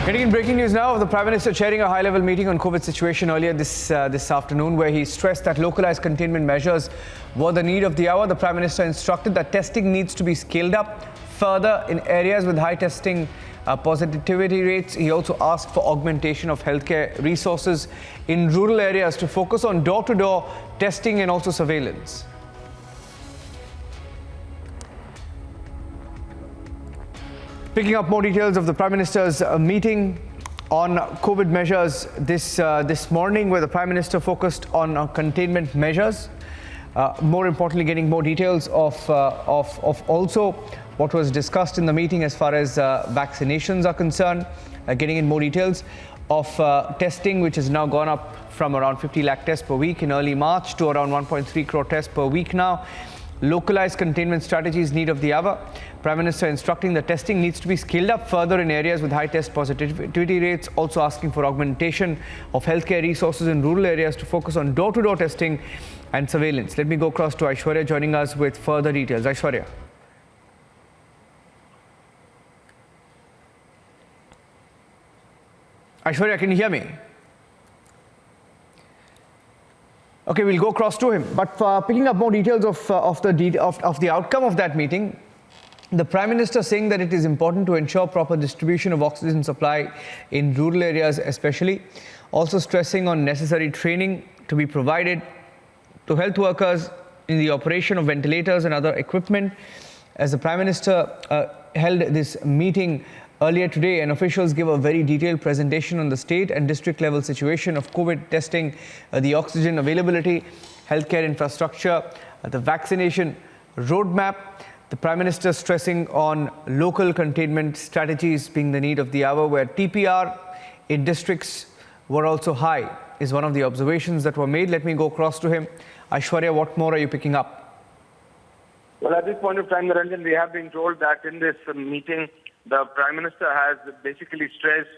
Getting in breaking news now, the Prime Minister chairing a high-level meeting on COVID situation earlier this afternoon, where he stressed that localized containment measures were the need of the hour. The Prime Minister instructed that testing needs to be scaled up further in areas with high testing positivity rates. He also asked for augmentation of healthcare resources in rural areas to focus on door-to-door testing and also surveillance. Picking up more details of the Prime Minister's meeting on COVID measures this morning, where the Prime Minister focused on containment measures. More importantly, getting more details of also what was discussed in the meeting as far as vaccinations are concerned. Getting in more details of testing, which has now gone up from around 50 lakh tests per week in early March to around 1.3 crore tests per week now. Localized containment strategies need of the hour. Prime Minister instructing that testing needs to be scaled up further in areas with high test positivity rates, also asking for augmentation of healthcare resources in rural areas to focus on door-to-door testing and surveillance. Let me go across to Aishwarya joining us with further details. Aishwarya. Aishwarya, can you hear me? Okay, we'll go across to him. But picking up more details of the outcome of that meeting, the Prime Minister saying that it is important to ensure proper distribution of oxygen supply in rural areas especially. Also stressing on necessary training to be provided to health workers in the operation of ventilators and other equipment. As the Prime Minister held this meeting earlier today, and officials give a very detailed presentation on the state and district level situation of COVID testing, the oxygen availability, healthcare infrastructure, the vaccination roadmap. The Prime Minister stressing on local containment strategies being the need of the hour, where TPR in districts were also high, is one of the observations that were made. Let me go across to him. Aishwarya, what more are you picking up? Well, at this point of time, Naranjan, we have been told that in this meeting, the Prime Minister has basically stressed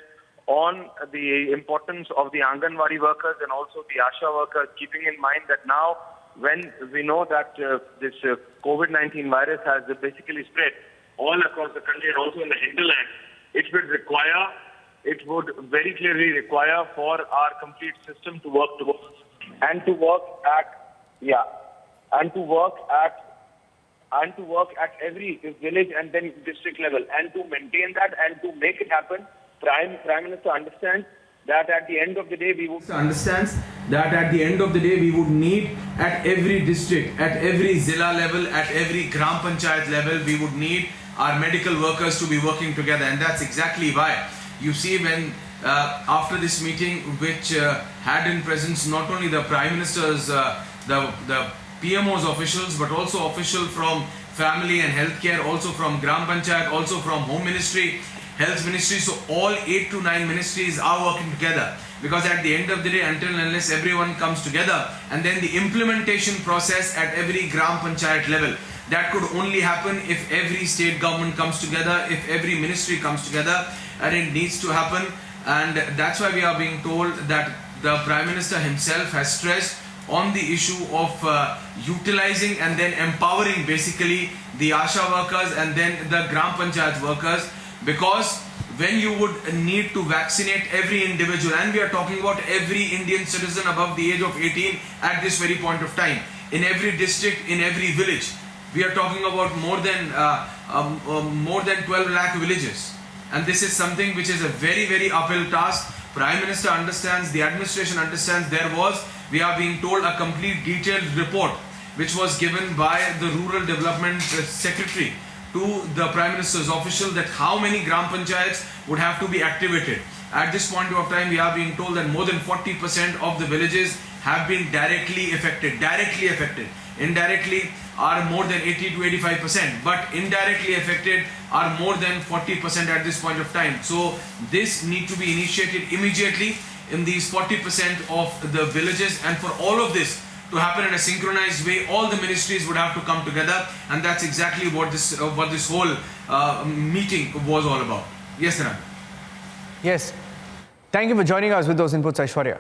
on the importance of the Anganwadi workers and also the ASHA workers, keeping in mind that now when we know that this COVID-19 virus has basically spread all across the country and also in the hinterland, it would very clearly require for our complete system to work towards and to work at every village and then district level, and to maintain that and to make it happen. Prime Minister understands that at the end of the day we would need at every district, at every Zilla level, at every Gram Panchayat level, we would need our medical workers to be working together. And that's exactly why you see when after this meeting, which had in presence not only the Prime Minister's, the PMO's officials, but also official from family and healthcare, also from Gram Panchayat, also from Home Ministry, Health Ministry. So all 8 to 9 ministries are working together, because at the end of the day, until and unless everyone comes together, and then the implementation process at every Gram Panchayat level, that could only happen if every state government comes together, if every ministry comes together, and it needs to happen. And that's why we are being told that the Prime Minister himself has stressed on the issue of utilizing and then empowering basically the ASHA workers and then the Gram Panchayat workers, because when you would need to vaccinate every individual, and we are talking about every Indian citizen above the age of 18 at this very point of time, in every district, in every village, we are talking about more than 12 lakh villages, and this is something which is a very, very uphill task. Prime Minister understands, the administration understands. We are being told, a complete detailed report which was given by the Rural Development Secretary to the Prime Minister's official, that how many Gram Panchayats would have to be activated. At this point of time, we are being told that more than 40% of the villages have been directly affected. Indirectly are more than 80 to 85%, but indirectly affected are more than 40% at this point of time. So this needs to be initiated immediately in these 40% of the villages, and for all of this to happen in a synchronized way, all the ministries would have to come together, and that's exactly what this whole meeting was all about. Yes, Ram. Yes. Thank you for joining us with those inputs, Aishwarya.